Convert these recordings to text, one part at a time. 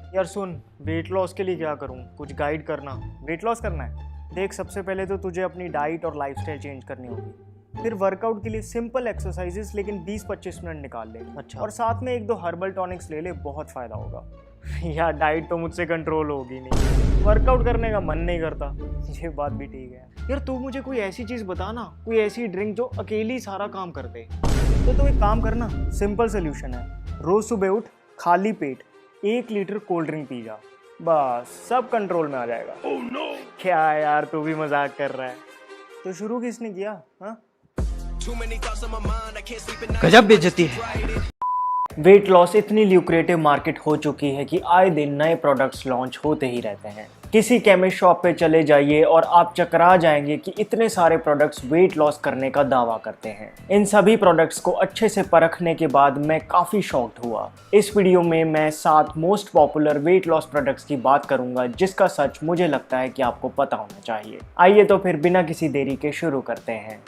यार सुन, weight loss के लिए क्या करूँ, कुछ गाइड करना। वेट लॉस करना है, देख सबसे पहले तो तुझे अपनी डाइट और लाइफस्टाइल चेंज करनी होगी। फिर वर्कआउट के लिए सिंपल एक्सरसाइजेस लेकिन 20-25 मिनट निकाल ले। अच्छा। और साथ में 1-2 हर्बल टॉनिक्स ले ले, बहुत फ़ायदा होगा। यार डाइट तो मुझसे कंट्रोल होगी नहीं, वर्कआउट करने का मन नहीं करता। ये बात भी ठीक है। यार तू मुझे कोई ऐसी चीज़ बता ना, कोई ऐसी ड्रिंक जो अकेली सारा काम कर दे। तो तू एक काम करना, सिंपल सोल्यूशन है। रोज़ सुबह उठ, खाली पेट 1 लीटर कोल्ड ड्रिंक पी जा, बस सब कंट्रोल में आ जाएगा। oh, no. क्या यार तू भी मजाक कर रहा है? तो शुरू किसने किया? हाँ, गजब बेइज्जती है। वेट लॉस इतनी ल्यूक्रेटिव मार्केट हो चुकी है कि आए दिन नए प्रोडक्ट्स लॉन्च होते ही रहते हैं। किसी केमिस्ट शॉप पे चले जाइए और आप चकरा जाएंगे कि इतने सारे प्रोडक्ट्स वेट लॉस करने का दावा करते हैं। इन सभी प्रोडक्ट्स को अच्छे से परखने के बाद मैं काफ़ी शॉक्ड हुआ। इस वीडियो में मैं 7 most popular weight loss products की बात करूंगा जिसका सच मुझे लगता है कि आपको पता होना चाहिए। आइए तो फिर बिना किसी देरी के शुरू करते हैं।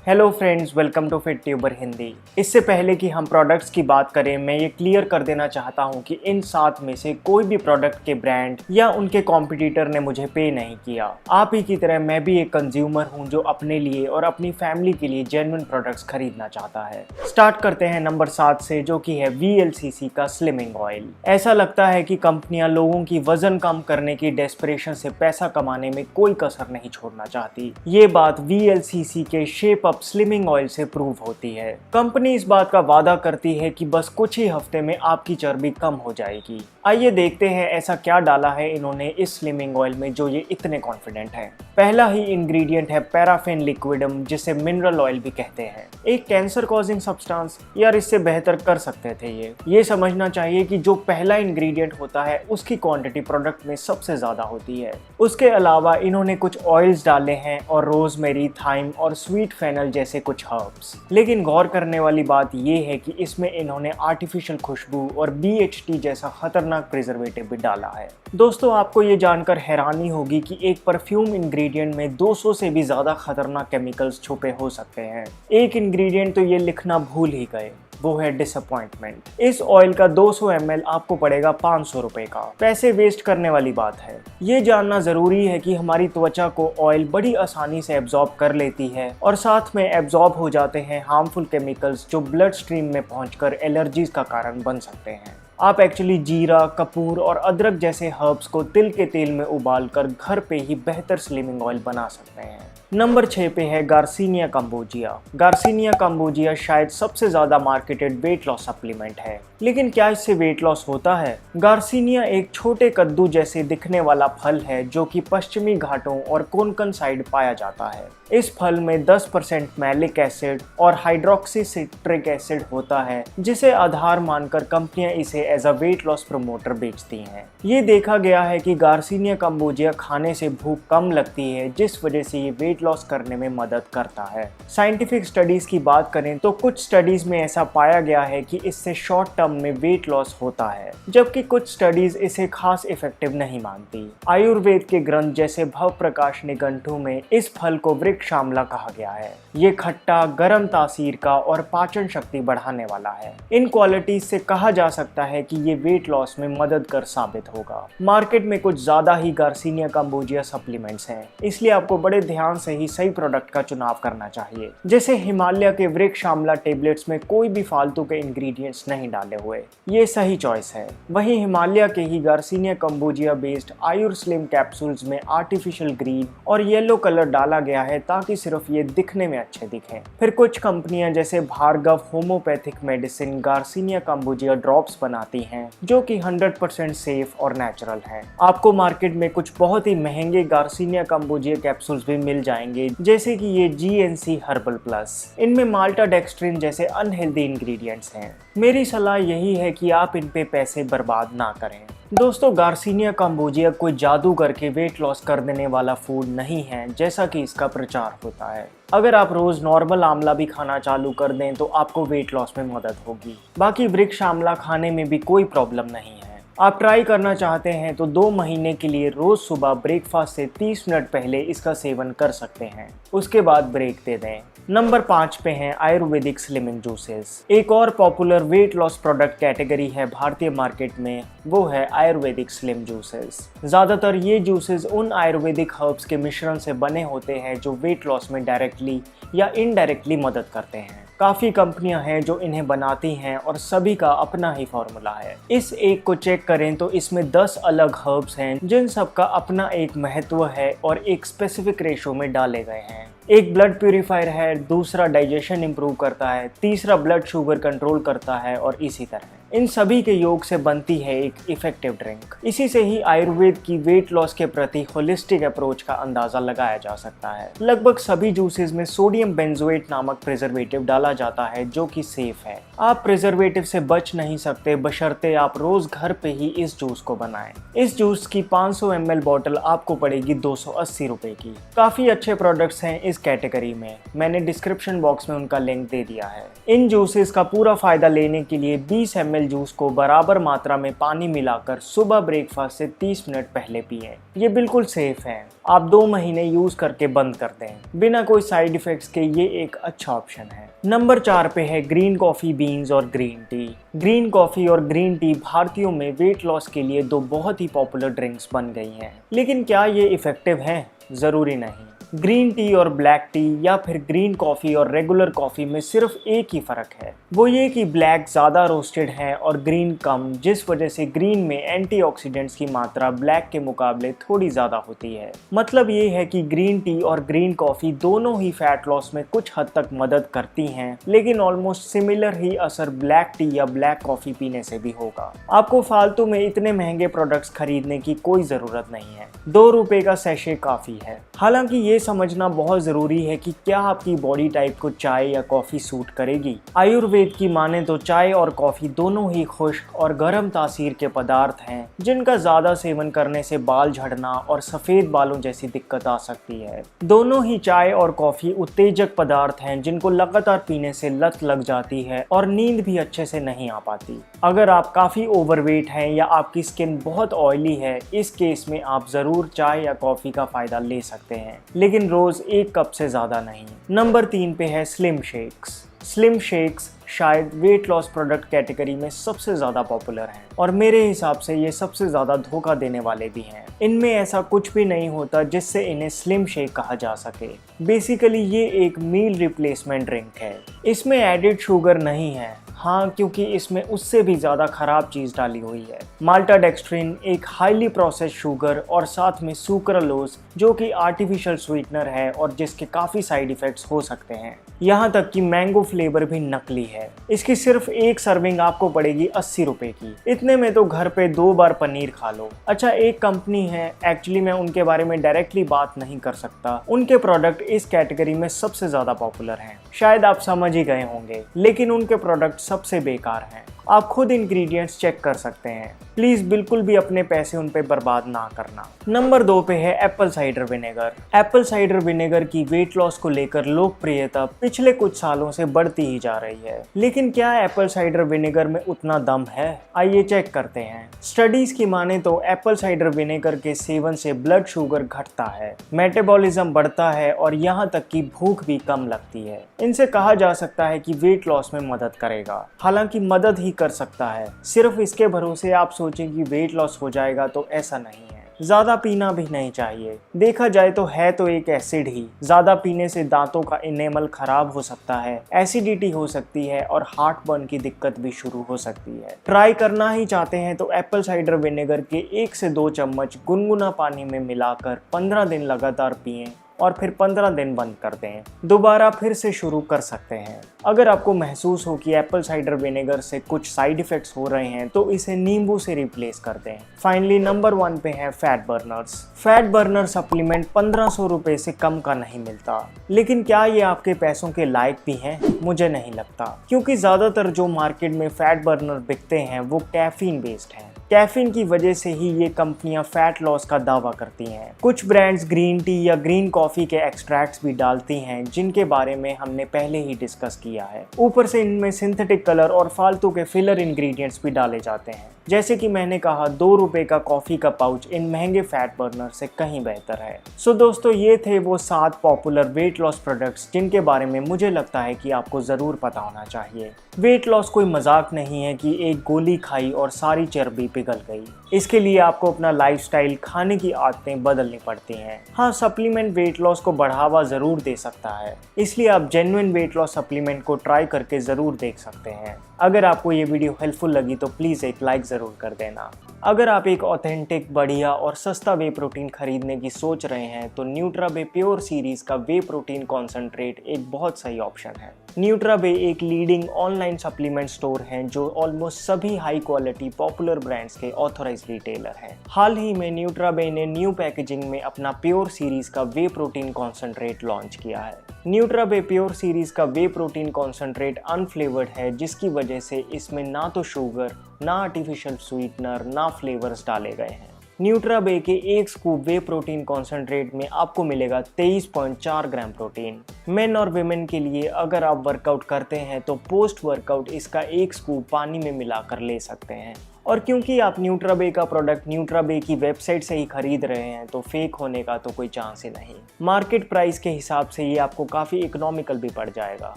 Hello friends, welcome to Fit Tuber Hindi. इससे पहले कि हम प्रोडक्ट्स की बात करें, मैं ये क्लियर कर देना चाहता हूँ कि इन 7 में से कोई भी प्रोडक्ट के ब्रांड या उनके कॉम्पिटिटर ने मुझे पे नहीं किया। आप ही की तरह मैं भी एक कंज्यूमर हूँ जो अपने लिए और अपनी फैमिली के लिए जेन्युइन प्रोडक्ट्स खरीदना चाहता है। स्टार्ट करते हैं नंबर 7 से, जो कि है VLCC का स्लिमिंग ऑयल। ऐसा लगता है कि कंपनियां लोगों की वजन कम करने की डेस्परेशन से पैसा कमाने में कोई कसर नहीं छोड़ना चाहती। ये बात VLCC के शेप स्लिमिंग ऑयल से प्रूव होती है। कंपनी इस बात का वादा करती है कि बस कुछ ही हफ्ते में आपकी चर्बी कम हो जाएगी। आइए देखते हैं ऐसा क्या डाला है इन्होंने इस स्लिमिंग ऑयल में जो ये इतने कॉन्फिडेंट है। पहला ही इंग्रेडिएंट है पैराफिन लिक्विडम, जिसे मिनरल ऑयल भी कहते हैं। एक कैंसर कॉजिंग सब्सटेंस। यार इससे बेहतर कर सकते थे ये समझना चाहिए कि जो पहला इंग्रेडिएंट होता है उसकी क्वांटिटी प्रोडक्ट में सबसे ज्यादा होती है। उसके अलावा इन्होंने कुछ ऑयल्स डाले हैं और रोजमेरी, थाइम और स्वीट फेनल जैसे कुछ हर्ब्स। लेकिन गौर करने वाली बात यह है कि इसमें इन्होंने आर्टिफिशियल खुशबू और BHT जैसा खतरनाक प्रिजर्वेटिव भी डाला है। दोस्तों, आपको ये जानकर हैरानी होगी कि एक परफ्यूम इंग्रेडिएंट में 200 से भी ज्यादा खतरनाक केमिकल्स छुपे हो सकते हैं। एक इंग्रेडिएंट तो ये लिखना भूल ही गए, वो है डिसअपॉइंटमेंट। इस ऑयल का 200 ml आपको पड़ेगा 500 रुपए का। पैसे वेस्ट करने वाली बात है। ये जानना जरूरी है कि हमारी त्वचा को ऑयल बड़ी आसानी से एब्जॉर्ब कर लेती है और साथ में एब्जॉर्ब हो जाते हैं हार्मफुल केमिकल्स जो ब्लड स्ट्रीम में पहुंचकर एलर्जीज का कारण बन सकते हैं। आप एक्चुअली जीरा, कपूर और अदरक जैसे हर्ब्स को तिल के तेल में उबालकर घर पे ही बेहतर स्लिमिंग ऑयल बना सकते हैं। नंबर 6 पे है गार्सिनिया काम्बोजिया। गार्सिनिया काम्बोजिया शायद सबसे ज्यादा मार्केटेड वेट लॉस सप्लीमेंट है। लेकिन क्या इससे वेट लॉस होता है? गार्सिनिया एक छोटे कद्दू जैसे दिखने वाला फल है जो कि पश्चिमी घाटों और कोंकण साइड पाया जाता है। इस फल में 10% मैलिक एसिड और हाइड्रोक्सी सिट्रिक एसिड होता है, जिसे आधार मानकर कंपनियां इसे as a weight loss promoter बेचती हैं। ये देखा गया है कि गार्सिनिया काम्बोजिया खाने से भूख कम लगती है, जिस वजह से ये वेट लॉस करने में मदद करता है। साइंटिफिक स्टडीज की बात करें तो कुछ स्टडीज में ऐसा पाया गया है कि इससे शॉर्ट टर्म में वेट लॉस होता है, जबकि कुछ स्टडीज इसे खास इफेक्टिव नहीं मानती। आयुर्वेद के ग्रंथ जैसे भव प्रकाश निघंटु में इस फल को वृक्ष आंवला कहा गया है। ये खट्टा, गर्म तासीर का और पाचन शक्ति बढ़ाने वाला है। इन क्वालिटीज से कहा जा सकता है कि ये वेट लॉस में मददगार साबित होगा। मार्केट में कुछ ज्यादा ही गार्सिनिया काम्बोजिया सप्लीमेंट्स हैं, इसलिए आपको बड़े ध्यान से ही सही प्रोडक्ट का चुनाव करना चाहिए। जैसे हिमालय के वृक्ष आंवला टेबलेट्स में कोई भी फालतू के इंग्रेडिएंट्स नहीं डाले हुए, ये सही चॉइस है। वहीं हिमालय के ही गार्सिनिया काम्बोजिया बेस्ड आयुर स्लिम कैप्सूल्स में आर्टिफिशियल ग्रीन और येलो कलर डाला गया है ताकि सिर्फ ये दिखने में अच्छे दिखें। फिर कुछ कंपनियां जैसे Bhargava homeopathic medicine garcinia cambogia drops बनाती हैं, जो कि 100% सेफ और नेचुरल है। आपको मार्केट में कुछ बहुत ही महंगे गार्सिनिया काम्बोजिया कैप्सूल्स भी मिल जाएंगे, जैसे कि ये GNC हर्बल प्लस। इनमें माल्टा डेक्सट्रिन जैसे अनहेल्दी इंग्रेडिएंट्स हैं। मेरी सलाह यही है कि आप इन पे पैसे बर्बाद ना करें। दोस्तों, गार्सिनिया काम्बोजिया कोई जादू करके वेट लॉस कर देने वाला फूड नहीं है जैसा कि इसका प्रचार होता है। अगर आप रोज नॉर्मल आंवला भी खाना चालू कर दें तो आपको वेट लॉस में मदद होगी। बाकी वृक्ष आंवला खाने में भी कोई प्रॉब्लम नहीं है। आप ट्राई करना चाहते हैं तो 2 महीने के लिए रोज सुबह ब्रेकफास्ट से 30 मिनट पहले इसका सेवन कर सकते हैं। उसके बाद ब्रेक दे दें। नंबर 5 पे हैं आयुर्वेदिक स्लिमिंग जूसेस। एक और popular weight loss product category है भारतीय मार्केट में, वो है आयुर्वेदिक स्लिम जूसेस। ज़्यादातर ये जूसेस उन आयुर्वेदिक हर्ब्स के मिश्रण से बने होते हैं जो वेट लॉस में डायरेक्टली या इनडायरेक्टली मदद करते हैं। काफ़ी कंपनियां हैं जो इन्हें बनाती हैं और सभी का अपना ही फॉर्मूला है। इस एक को चेक करें तो इसमें 10 अलग हर्ब्स हैं जिन सब का अपना एक महत्व है और एक स्पेसिफिक रेशो में डाले गए हैं। एक ब्लड प्यूरिफायर है, दूसरा डाइजेशन इंप्रूव करता है, तीसरा ब्लड शुगर कंट्रोल करता है और इसी तरह इन सभी के योग से बनती है एक इफेक्टिव ड्रिंक। इसी से ही आयुर्वेद की वेट लॉस के प्रति होलिस्टिक अप्रोच का अंदाजा लगाया जा सकता है। लगभग सभी जूसेस में सोडियम बेंजोएट नामक प्रिजर्वेटिव डाला जाता है जो कि सेफ है। आप प्रिजर्वेटिव से बच नहीं सकते बशर्ते आप रोज घर पे ही इस जूस को बनाएं। इस जूस की 500 ml बॉटल आपको पड़ेगी 280 रुपए की। काफी अच्छे प्रोडक्ट्स हैं इस कैटेगरी में, मैंने डिस्क्रिप्शन बॉक्स में उनका लिंक दे दिया है। इन जूसेस का पूरा फायदा लेने के लिए 20 ml जूस को बराबर मात्रा में पानी मिलाकर सुबह ब्रेकफास्ट से 30 मिनट पहले पिएं। ये बिल्कुल सेफ है। आप 2 महीने यूज करके बंद कर दें बिना कोई साइड इफेक्ट्स के। ये एक अच्छा ऑप्शन है। नंबर 4 पे है ग्रीन कॉफी बीन्स और ग्रीन टी। ग्रीन कॉफी और ग्रीन टी भारतीयों में वेट लॉस के लिए 2 बहुत ही पॉपुलर ड्रिंक्स बन गई हैं। लेकिन क्या ये इफेक्टिव हैं? जरूरी नहीं। ग्रीन टी और ब्लैक टी या फिर ग्रीन कॉफ़ी और रेगुलर कॉफ़ी में सिर्फ एक ही फ़र्क है, वो ये कि ब्लैक ज़्यादा रोस्टेड है और ग्रीन कम, जिस वजह से ग्रीन में एंटीऑक्सीडेंट्स की मात्रा ब्लैक के मुकाबले थोड़ी ज़्यादा होती है। मतलब ये है कि ग्रीन टी और ग्रीन कॉफ़ी दोनों ही फैट लॉस में कुछ हद तक मदद करती हैं, लेकिन ऑलमोस्ट सिमिलर ही असर ब्लैक टी या ब्लैक कॉफ़ी पीने से भी होगा। आपको फालतू में इतने महंगे प्रोडक्ट्स खरीदने की कोई ज़रूरत नहीं है। 2 रुपये का सैशे काफ़ी है। हालांकि ये समझना बहुत ज़रूरी है कि क्या आपकी बॉडी टाइप को चाय या कॉफ़ी सूट करेगी। आयुर्वेद की माने तो चाय और कॉफ़ी दोनों ही खुश्क और गर्म तासीर के पदार्थ हैं जिनका ज़्यादा सेवन करने से बाल झड़ना और सफ़ेद बालों जैसी दिक्कत आ सकती है। दोनों ही चाय और कॉफ़ी उत्तेजक पदार्थ हैं जिनको लगातार पीने से लत लग जाती है और नींद भी अच्छे से नहीं आ पाती। अगर आप काफ़ी ओवरवेट हैं या आपकी स्किन बहुत ऑयली है, इस केस में आप ज़रूर चाय या कॉफ़ी का फ़ायदा ले सकते हैं, लेकिन रोज़ 1 कप से ज़्यादा नहीं। नंबर 3 पे है स्लिम शेक्स। स्लिम शेक्स शायद वेट लॉस प्रोडक्ट कैटेगरी में सबसे ज़्यादा पॉपुलर हैं और मेरे हिसाब से ये सबसे ज़्यादा धोखा देने वाले भी हैं। इनमें ऐसा कुछ भी नहीं होता जिससे इन्हें स्लिम शेक कहा जा सके। बेसिकली ये एक मील रिप्लेसमेंट ड्रिंक है। इसमें एडिड शुगर नहीं है, हाँ, क्योंकि इसमें उससे भी ज़्यादा ख़राब चीज़ डाली हुई है। माल्टाडेक्स्ट्रिन एक हाईली प्रोसेस्ड शुगर और साथ में सुक्रालोज जो कि आर्टिफिशियल स्वीटनर है और जिसके काफ़ी साइड इफ़ेक्ट्स हो सकते हैं। यहाँ तक कि मैंगो फ्लेवर भी नकली है। इसकी सिर्फ एक सर्विंग आपको पड़ेगी 80 रुपये की। इतने में तो घर पे 2 बार पनीर खा लो। अच्छा, एक कंपनी है, एक्चुअली मैं उनके बारे में डायरेक्टली बात नहीं कर सकता। उनके प्रोडक्ट इस कैटेगरी में सबसे ज़्यादा पॉपुलर हैं, शायद आप समझ ही गए होंगे, लेकिन उनके प्रोडक्ट सबसे बेकार हैं। आप खुद इंग्रेडिएंट्स चेक कर सकते हैं। प्लीज़ बिल्कुल भी अपने पैसे उन पे बर्बाद ना करना। नंबर 2 पे है Apple cider vinegar. Apple cider vinegar की वेट लॉस को लेकर लोकप्रियता पिछले कुछ सालों से बढ़ती ही जा रही है, लेकिन क्या एप्पल साइडर विनेगर में उतना दम है? आइए चेक करते हैं। स्टडीज की माने तो एप्पल साइडर विनेगर के सेवन से ब्लड शुगर घटता है, मेटाबॉलिज्म बढ़ता है और यहाँ तक कि भूख भी कम लगती है। इनसे कहा जा सकता है कि वेट लॉस में मदद करेगा। हालांकि मदद ही कर सकता है, सिर्फ इसके भरोसे आप सोचें कि वेट लॉस हो जाएगा तो ऐसा नहीं है। ज़्यादा पीना भी नहीं चाहिए। देखा जाए तो है तो एक एसिड ही। ज़्यादा पीने से दांतों का इनेमल खराब हो सकता है, एसिडिटी हो सकती है और हार्ट बर्न की दिक्कत भी शुरू हो सकती है। ट्राई करना ही चाहते हैं तो एप्पल साइडर विनेगर के 1 से 2 चम्मच गुनगुना पानी में मिलाकर 15 दिन लगातार पिएं और फिर 15 दिन बंद कर दें। दोबारा फिर से शुरू कर सकते हैं। अगर आपको महसूस हो कि एप्पल साइडर विनेगर से कुछ साइड इफ़ेक्ट्स हो रहे हैं तो इसे नींबू से रिप्लेस कर दें। फाइनली नंबर 1 पे है fat Berners. Fat burner supplement 1500 रुपये से कम का नहीं मिलता, लेकिन क्या ये आपके पैसों के लायक भी हैं? मुझे नहीं लगता, क्योंकि ज़्यादातर जो मार्केट में फैट बर्नर बिकते हैं वो कैफीन बेस्ड हैं। कैफीन की वजह से ही ये कंपनियां फैट लॉस का दावा करती हैं। कुछ ब्रांड्स ग्रीन टी या ग्रीन कॉफी के एक्सट्रैक्ट्स भी डालती हैं, जिनके बारे में हमने पहले ही डिस्कस किया है। ऊपर से इनमें सिंथेटिक कलर और फालतू के फिलर इंग्रेडिएंट्स भी डाले जाते हैं। जैसे कि मैंने कहा, 2 रुपए का कॉफी का पाउच इन महंगे फैट बर्नर से कहीं बेहतर है। सो दोस्तों, ये थे वो 7 पॉपुलर वेट लॉस प्रोडक्ट्स जिनके बारे में मुझे लगता है कि आपको जरूर पता होना चाहिए। वेट लॉस कोई मजाक नहीं है कि एक गोली खाई और सारी चर्बी पिघल गई। इसके लिए आपको अपना लाइफस्टाइल, खाने की आदतें बदलनी पड़ती हैं। हाँ, सप्लीमेंट वेट लॉस को बढ़ावा जरूर दे सकता है, इसलिए आप जेन्युइन वेट लॉस सप्लीमेंट को ट्राई करके जरूर देख सकते हैं। अगर आपको ये वीडियो हेल्पफुल लगी तो प्लीज़ एक लाइक ज़रूर कर देना। अगर आप एक ऑथेंटिक, बढ़िया और सस्ता वे प्रोटीन खरीदने की सोच रहे हैं तो न्यूट्राबे प्योर सीरीज़ का वे प्रोटीन कॉन्सेंट्रेट एक बहुत सही ऑप्शन है। न्यूट्राबे एक लीडिंग ऑनलाइन सप्लीमेंट स्टोर है जो ऑलमोस्ट सभी हाई क्वालिटी पॉपुलर ब्रांड्स के ऑथराइज्ड रिटेलर हैं। हाल ही में न्यूट्राबे ने न्यू पैकेजिंग में अपना प्योर सीरीज़ का वे प्रोटीन कॉन्सेंट्रेट लॉन्च किया है। न्यूट्राबे प्योर सीरीज़ का वे प्रोटीन कॉन्सेंट्रेट अनफ्लेवर्ड है, जिसकी वजह से इसमें ना तो शुगर, ना आर्टिफिशियल स्वीटनर, ना फ्लेवर्स डाले गए हैं। न्यूट्राबे के एक स्कूप वे प्रोटीन कॉन्सेंट्रेट में आपको मिलेगा 23.4 ग्राम प्रोटीन। मेन और विमेन के लिए अगर आप वर्कआउट करते हैं तो पोस्ट वर्कआउट इसका एक स्कूप पानी में मिलाकर ले सकते हैं। और क्योंकि आप न्यूट्राबे का प्रोडक्ट न्यूट्राबे की वेबसाइट से ही खरीद रहे हैं तो फेक होने का तो कोई चांस ही नहीं। मार्केट प्राइस के हिसाब से ये आपको काफ़ी इकोनॉमिकल भी पड़ जाएगा।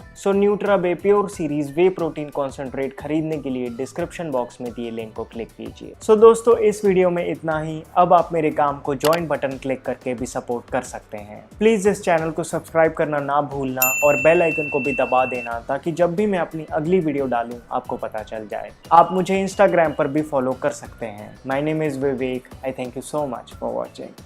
सो न्यूट्राबे प्योर सीरीज वे प्रोटीन कॉन्सेंट्रेट खरीदने के लिए डिस्क्रिप्शन बॉक्स में दिए लिंक को क्लिक कीजिए। सो दोस्तों, इस वीडियो में इतना ही। अब आप मेरे काम को ज्वाइन बटन क्लिक करके भी सपोर्ट कर सकते हैं। प्लीज़ इस चैनल को सब्सक्राइब करना ना भूलना और बेल आइकन को भी दबा देना, ताकि जब भी मैं अपनी अगली वीडियो डालूँ आपको पता चल जाए। आप मुझे इंस्टाग्राम पर भी फॉलो कर सकते हैं। My name is Vivek. I thank you so much for watching.